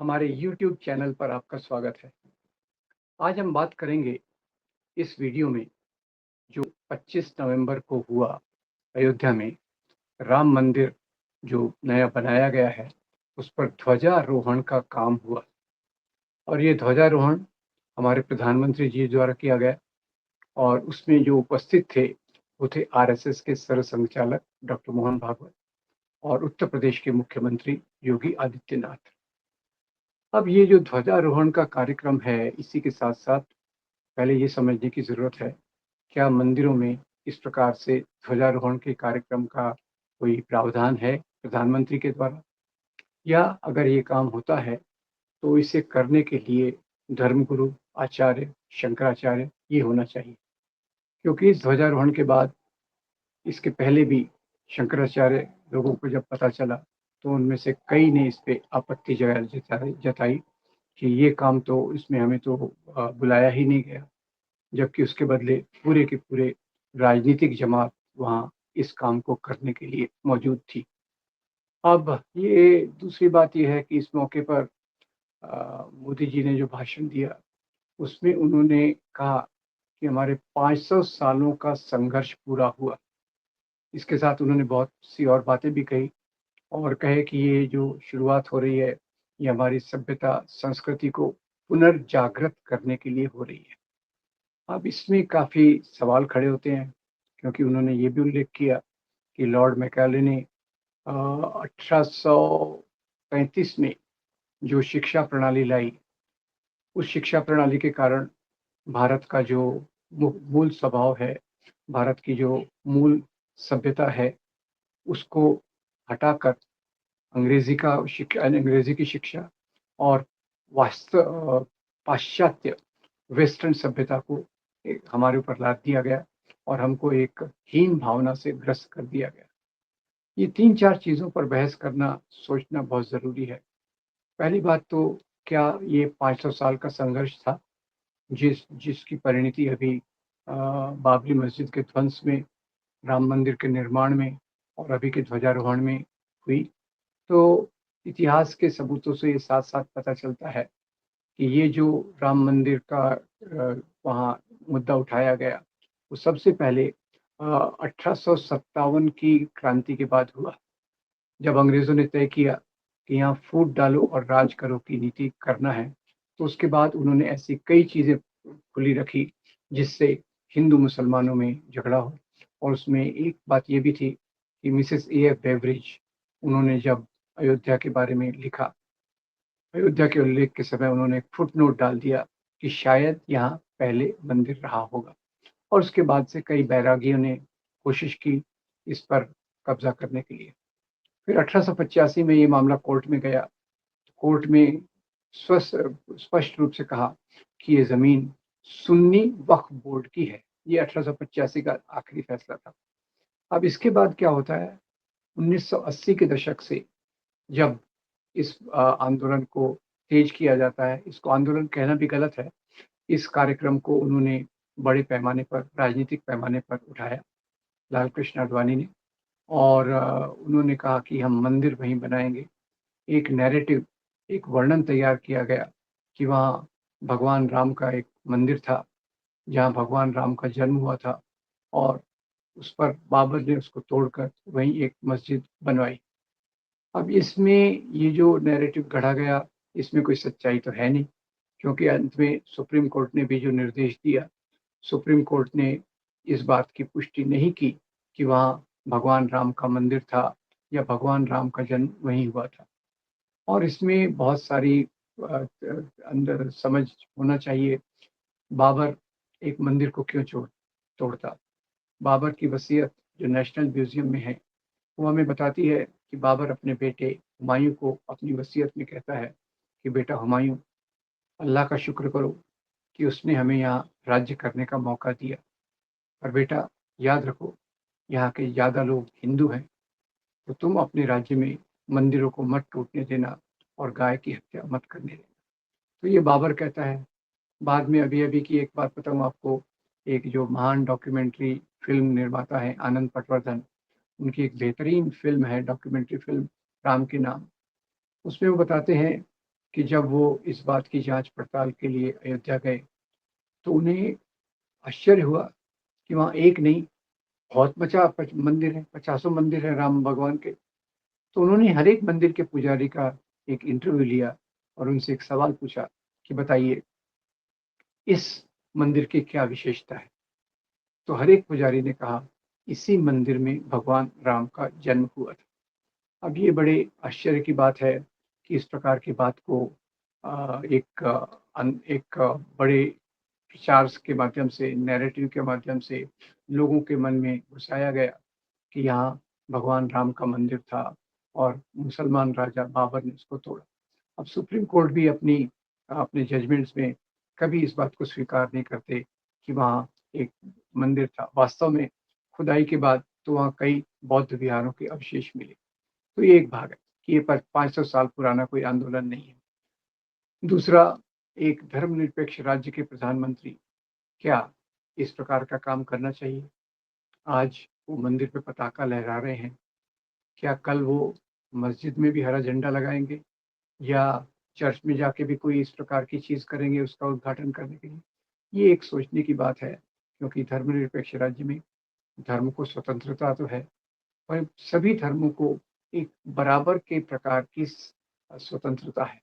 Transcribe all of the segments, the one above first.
हमारे YouTube channel पर आपका स्वागत है। आज हम बात करेंगे इस वीडियो में जो 25 नवंबर को हुआ अयोध्या में राम मंदिर जो नया बनाया गया है, उस पर ध्वजारोहण का काम हुआ और ये ध्वजारोहण हमारे प्रधानमंत्री जी द्वारा किया गया और उसमें जो उपस्थित थे, वो थे आरएसएस के सरसंघचालक डॉक्टर मोहन भागवत और उत्तर प्रदेश के मुख्यमंत्री योगी आदित्यनाथ। अब ये जो ध्वजारोहण का कार्यक्रम है, इसी के साथ-साथ पहले ये समझने की ज़रूरत है, क्या मंदिरों में इस प्रकार से ध्वजारोहण के कार्यक्रम का कोई प्रावधान है प्रधानमंत्री के द्वारा? या अगर ये काम होता है, तो इसे करने के लिए धर्मगुरु, आचार्य, शंकराचार्य ये होना चाहिए। क्योंकि इस ध्वजारोहण के बाद इसके पहले भी शंकराचार्य लोगों को जब पता चला, तो उनमें से कई ने इस पे आपत्ति जताई जताई कि ये काम तो इसमें हमें तो बुलाया ही नहीं गया। जबकि उसके बदले पूरे के पूरे राजनीतिक जमात वहाँ इस काम को करने के लिए मौजूद थी। अब ये दूसरी बात ये है कि इस मौके पर मोदी जी ने जो भाषण दिया, उसमें उन्होंने कहा कि हमारे 500 सालों का संघर्ष पूरा हुआ। इसके साथ उन्होंने बहुत सी और बातें भी कही और कहे कि ये जो शुरुआत हो रही है, ये हमारी सभ्यता, संस्कृति को पुनर्जागृत करने के लिए हो रही है। अब इसमें काफ़ी सवाल खड़े होते हैं, क्योंकि उन्होंने ये भी उल्लेख किया कि लॉर्ड मैकाले ने 1835 में जो शिक्षा प्रणाली लाई, उस शिक्षा प्रणाली के कारण भारत का जो मूल स्वभाव है, भारत की जो मूल सभ्यता है, उसको हटाकर अंग्रेज़ी की शिक्षा और पाश्चात्य वेस्टर्न सभ्यता को हमारे ऊपर लाद दिया गया और हमको एक हीन भावना से ग्रस्त कर दिया गया। ये 3-4 चीज़ों पर बहस करना, सोचना बहुत ज़रूरी है। पहली बात तो क्या ये 500 साल का संघर्ष था, जिसकी परिणति अभी बाबरी मस्जिद के ध्वंस में, राम मंदिर के निर्माण में और अभी के ध्वजारोहण में हुई? तो इतिहास के सबूतों से ये साथ-साथ पता चलता है कि ये जो राम मंदिर का वहाँ मुद्दा उठाया गया, वो सबसे पहले 1857 की क्रांति के बाद हुआ, जब अंग्रेज़ों ने तय किया कि यहाँ फूट डालो और राज करो की नीति करना है, तो उसके बाद उन्होंने ऐसी कई चीज़ें खुली रखी, जिससे हिंदू-मुसलमानों में झगड़ा हो और उसमें एक बात ये भी थी कि मिसेस ए.एफ. बेवरेज, उन्होंने जब अयोध्या के बारे में लिखा, अयोध्या के उल्लेख के समय उन्होंने एक फुटनोट डाल दिया कि शायद यहाँ पहले मंदिर रहा होगा और उसके बाद से कई बैरागियों ने कोशिश की इस पर कब्जा करने के लिए। फिर 1885 में ये मामला कोर्ट में गया। कोर्ट में स्पष्ट रूप से कहा कि ये ज़मीन सुन्नी वक्फ बोर्ड की है। ये 1885 का आखिरी फैसला था। अब इसके बाद क्या होता है, 1980 के दशक से जब इस आंदोलन को तेज किया जाता है, इसको आंदोलन कहना भी गलत है, इस कार्यक्रम को उन्होंने बड़े पैमाने पर, राजनीतिक पैमाने पर उठाया, लाल कृष्ण आडवाणी ने और उन्होंने कहा कि हम मंदिर वहीं बनाएँगे। एक नैरेटिव, एक वर्णन तैयार किया गया कि वहाँ भगवान राम का एक मंदिर था, जहाँ भगवान राम का जन्म हुआ था और उस पर बाबर ने उसको तोड़कर वहीं एक मस्जिद बनवाई। अब इसमें ये जो नैरेटिव गढ़ा गया, इसमें कोई सच्चाई तो है नहीं, क्योंकि अंत में सुप्रीम कोर्ट ने भी जो निर्देश दिया, सुप्रीम कोर्ट ने इस बात की पुष्टि नहीं की कि वहाँ भगवान राम का मंदिर था या भगवान राम का जन्म वहीं हुआ था। और इसमें बहुत सारी अंदर समझ होना चाहिए, बाबर एक मंदिर को क्यों तोड़ता? बाबर की वसीयत जो नेशनल म्यूज़ियम में है, वो हमें बताती है कि बाबर अपने बेटे हुमायूँ को अपनी वसीयत में कहता है कि बेटा हुमायूँ, अल्लाह का शुक्र करो कि उसने हमें यहाँ राज्य करने का मौका दिया। और बेटा याद रखो, यहाँ के ज़्यादा लोग हिंदू हैं, तो तुम अपने राज्य में मंदिरों को मत टूटने देना और गाय की हत्या मत करने देना। तो ये बाबर कहता है। बाद में अभी-अभी की एक बात बताऊँ आपको, एक जो महान डॉक्यूमेंट्री फ़िल्म निर्माता हैं आनंद पटवर्धन, उनकी एक बेहतरीन फ़िल्म है, डॉक्यूमेंट्री फ़िल्म राम के नाम। उसमें वो बताते हैं कि जब वो इस बात की जांच पड़ताल के लिए अयोध्या गए, तो उन्हें आश्चर्य हुआ कि वहाँ एक नहीं, बहुत मंदिर है, पचासों मंदिर है राम भगवान के। तो उन्होंने हर एक मंदिर के पुजारी का एक इंटरव्यू लिया और उनसे एक सवाल पूछा कि बताइए, इस मंदिर की क्या विशेषता है? तो हर एक पुजारी ने कहा, इसी मंदिर में भगवान राम का जन्म हुआ था। अब ये बड़े आश्चर्य की बात है कि इस प्रकार की बात को एक बड़े विचार के माध्यम से, नैरेटिव के माध्यम से लोगों के मन में घुसाया गया कि यहाँ भगवान राम का मंदिर था और मुसलमान राजा बाबर ने उसको तोड़ा। अब सुप्रीम कोर्ट भी अपने जजमेंट्स में कभी इस बात को स्वीकार नहीं करते कि वहाँ एक मंदिर था। वास्तव में खुदाई के बाद तो वहाँ कई बौद्ध विहारों के अवशेष मिले। तो ये एक भाग है कि ये 500 साल पुराना कोई आंदोलन नहीं है। दूसरा, एक धर्मनिरपेक्ष राज्य के प्रधानमंत्री क्या इस प्रकार का काम करना चाहिए? आज वो मंदिर पे पताका लहरा रहे हैं, क्या कल वो मस्जिद में भी हरा झंडा लगाएंगे या चर्च में जाके भी कोई इस प्रकार की चीज करेंगे उसका उद्घाटन करने के लिए? ये एक सोचने की बात है, क्योंकि धर्मनिरपेक्ष राज्य में धर्म को स्वतंत्रता तो है, पर सभी धर्मों को एक बराबर के प्रकार की स्वतंत्रता है।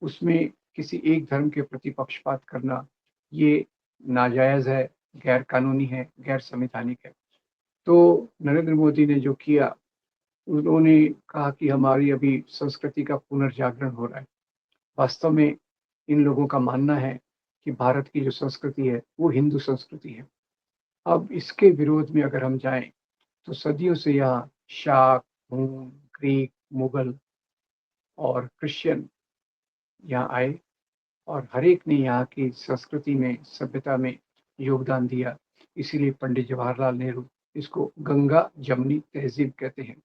उसमें किसी एक धर्म के प्रति पक्षपात करना ये नाजायज है, गैर कानूनी है, गैर संवैधानिक है। तो नरेंद्र मोदी ने जो किया, उन्होंने कहा कि हमारी अभी संस्कृति का पुनर्जागरण हो रहा है। वास्तव में इन लोगों का मानना है कि भारत की जो संस्कृति है वो हिंदू संस्कृति है। अब इसके विरोध में अगर हम जाएं तो सदियों से यहाँ शाक, हून, ग्रीक, मुगल और क्रिश्चियन यहाँ आए और हर एक ने यहाँ की संस्कृति में, सभ्यता में योगदान दिया। इसीलिए पंडित जवाहरलाल नेहरू इसको गंगा जमनी तहजीब कहते हैं।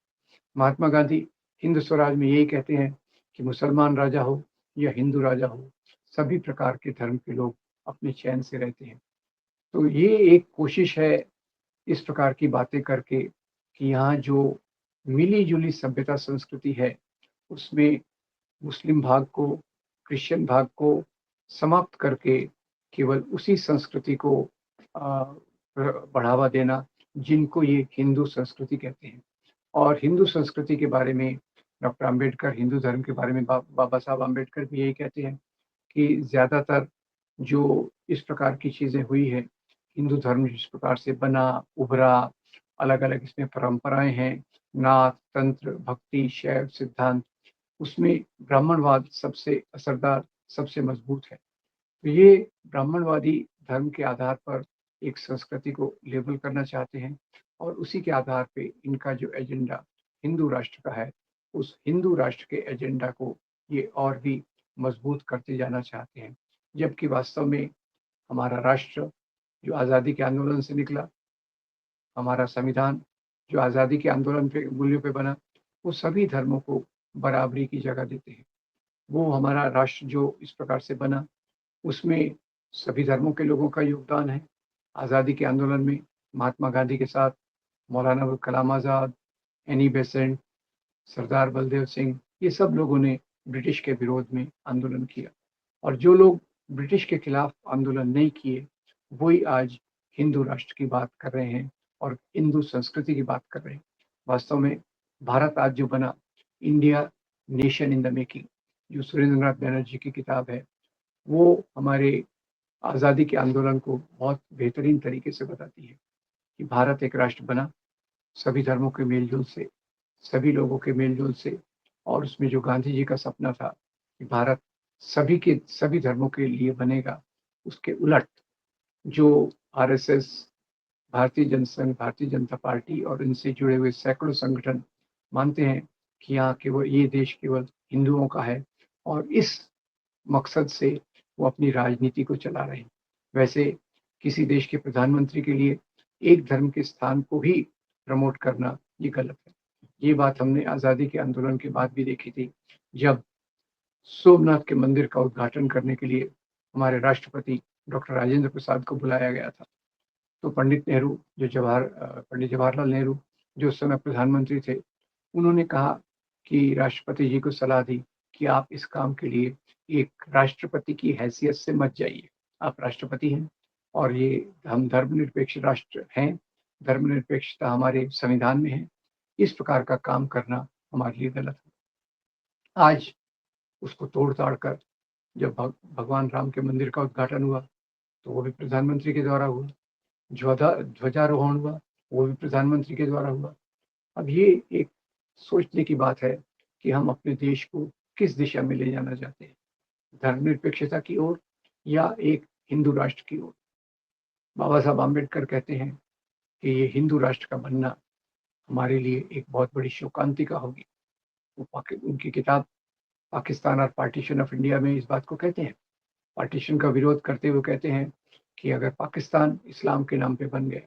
महात्मा गांधी हिंद स्वराज में यही कहते हैं कि मुसलमान राजा हो या हिंदू राजा हो, सभी प्रकार के धर्म के लोग अपने चैन से रहते हैं। तो ये एक कोशिश है इस प्रकार की बातें करके कि यहाँ जो मिली जुली सभ्यता संस्कृति है उसमें मुस्लिम भाग को, क्रिश्चियन भाग को समाप्त करके केवल उसी संस्कृति को बढ़ावा देना जिनको ये हिंदू संस्कृति कहते हैं। और हिंदू संस्कृति के बारे में डॉक्टर अंबेडकर, हिंदू धर्म के बारे में बाबा साहब अंबेडकर भी यही कहते हैं कि ज़्यादातर जो इस प्रकार की चीज़ें हुई है, हिंदू धर्म जिस प्रकार से बना, उभरा, अलग-अलग इसमें परंपराएं हैं, नाथ, तंत्र, भक्ति, शैव, सिद्धांत, उसमें ब्राह्मणवाद सबसे असरदार, सबसे मजबूत है। तो ये ब्राह्मणवादी धर्म के आधार पर एक संस्कृति को लेबल करना चाहते हैं और उसी के आधार पे इनका जो एजेंडा हिंदू राष्ट्र का है, उस हिंदू राष्ट्र के एजेंडा को ये और भी मजबूत करते जाना चाहते हैं। जबकि वास्तव में हमारा राष्ट्र जो आज़ादी के आंदोलन से निकला, हमारा संविधान जो आज़ादी के आंदोलन पे मूल्यों पे बना, वो सभी धर्मों को बराबरी की जगह देते हैं। वो हमारा राष्ट्र जो इस प्रकार से बना, उसमें सभी धर्मों के लोगों का योगदान है। आज़ादी के आंदोलन में महात्मा गांधी के साथ मौलाना अबुल कलाम आज़ाद, एनी बेसेंट, सरदार बलदेव सिंह, ये सब लोगों ने ब्रिटिश के विरोध में आंदोलन किया। और जो लोग ब्रिटिश के खिलाफ आंदोलन नहीं किए, वही आज हिंदू राष्ट्र की बात कर रहे हैं और हिंदू संस्कृति की बात कर रहे हैं। वास्तव में भारत आज जो बना, India nation in the making, जो सुरेंद्र नाथ बैनर्जी की किताब है, वो हमारे आज़ादी के आंदोलन को बहुत बेहतरीन तरीके से बताती है कि भारत एक राष्ट्र बना सभी धर्मों के मेलजोल से, सभी लोगों के मेलजोल से। और उसमें जो गांधी जी का सपना था कि भारत सभी धर्मों के लिए बनेगा, उसके उलट जो आरएसएस, भारतीय जनसंघ, भारतीय जनता पार्टी और इनसे जुड़े हुए सैकड़ों संगठन मानते हैं कि यहाँ केवल ये देश केवल हिंदुओं का है और इस मकसद से वो अपनी राजनीति को चला रहे हैं। वैसे किसी देश के प्रधानमंत्री के लिए एक धर्म के स्थान को ही प्रमोट करना ये गलत है। ये बात हमने आज़ादी के आंदोलन के बाद भी देखी थी, जब सोमनाथ के मंदिर का उद्घाटन करने के लिए हमारे राष्ट्रपति डॉक्टर राजेंद्र प्रसाद को बुलाया गया था। तो पंडित जवाहरलाल नेहरू जो उस समय प्रधानमंत्री थे, उन्होंने कहा कि राष्ट्रपति जी को सलाह दी कि आप इस काम के लिए एक राष्ट्रपति की हैसियत से मत जाइए। आप राष्ट्रपति हैं और ये हम धर्मनिरपेक्ष राष्ट्र हैं, धर्मनिरपेक्षता हमारे संविधान में है। इस प्रकार का काम करना हमारे लिए गलत है। आज उसको तोड़-ताड़ कर जब भगवान राम के मंदिर का उद्घाटन हुआ, तो वो भी प्रधानमंत्री के द्वारा हुआ। ध्वजारोहण हुआ, वो भी प्रधानमंत्री के द्वारा हुआ। अब ये एक सोचने की बात है कि हम अपने देश को किस दिशा में ले जाना चाहते हैं, धर्मनिरपेक्षता की ओर या एक हिंदू राष्ट्र की ओर। बाबा साहब आम्बेडकर कहते हैं कि ये हिंदू राष्ट्र का बनना हमारे लिए एक बहुत बड़ी शोकांतिका होगी। उनकी किताब पाकिस्तान और पार्टीशन ऑफ इंडिया में इस बात को कहते हैं। पार्टीशन का विरोध करते हुए कहते हैं कि अगर पाकिस्तान इस्लाम के नाम पे बन गया,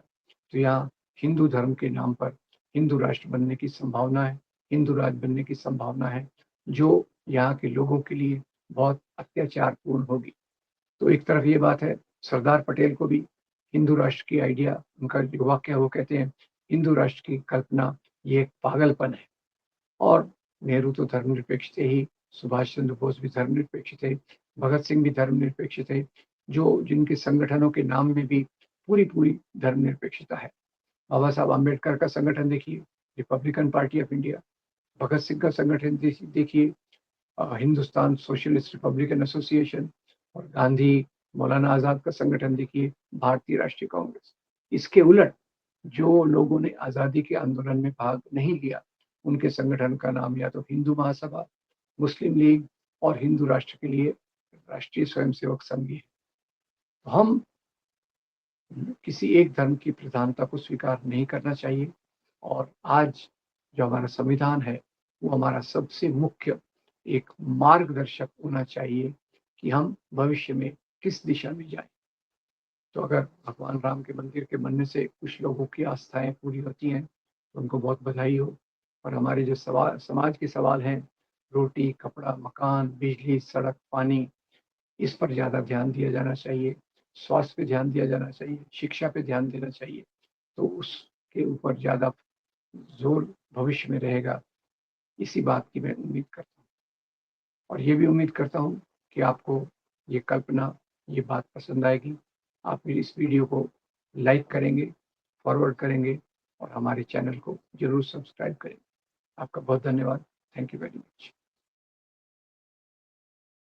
तो यहाँ हिंदू धर्म के नाम पर हिंदू राष्ट्र बनने की संभावना है, हिंदू राज्य बनने की संभावना है, जो यहाँ के लोगों के लिए बहुत अत्याचारपूर्ण होगी। तो एक तरफ ये बात है, सरदार पटेल को भी हिंदू राष्ट्र की आइडिया, उनका जो वाक्य है वो कहते हैं, हिंदू राष्ट्र की कल्पना ये एक पागलपन है। और नेहरू तो धर्मनिरपेक्ष थे ही, सुभाष चंद्र बोस भी धर्मनिरपेक्ष थे, भगत सिंह भी धर्मनिरपेक्ष थे, जो जिनके संगठनों के नाम में भी पूरी धर्मनिरपेक्षता है। बाबा साहब आम्बेडकर का संगठन देखिए, Republican party of India. Bhagat Singh का संगठन देखिए, हिंदुस्तान सोशलिस्ट रिपब्लिकन एसोसिएशन। और गांधी, मौलाना आज़ाद का संगठन देखिए, भारतीय राष्ट्रीय कांग्रेस। इसके उलट जो लोगों ने आज़ादी के आंदोलन में भाग नहीं लिया, उनके संगठन का नाम या तो हिंदू महासभा, मुस्लिम लीग और हिंदू राष्ट्र के लिए राष्ट्रीय स्वयंसेवक संघ है। तो हम किसी एक धर्म की प्रधानता को स्वीकार नहीं करना चाहिए। और आज जो हमारा संविधान है, वो हमारा सबसे मुख्य एक मार्गदर्शक होना चाहिए कि हम भविष्य में किस दिशा में जाएं। तो अगर भगवान राम के मंदिर के बनने से कुछ लोगों की आस्थाएं पूरी होती हैं, तो उनको बहुत बधाई हो। और हमारे जो समाज के सवाल हैं, रोटी, कपड़ा, मकान, बिजली, सड़क, पानी, इस पर ज़्यादा ध्यान दिया जाना चाहिए। स्वास्थ्य पे ध्यान दिया जाना चाहिए, शिक्षा पे ध्यान देना चाहिए। तो उसके ऊपर ज़्यादा ज़ोर भविष्य में रहेगा, इसी बात की मैं उम्मीद करता हूँ। और ये भी उम्मीद करता हूँ कि आपको ये कल्पना, ये बात पसंद आएगी। आप मेरी इस वीडियो को लाइक करेंगे, फॉरवर्ड करेंगे और हमारे चैनल को ज़रूर सब्सक्राइब करेंगे। आपका बहुत धन्यवाद। Thank you very much.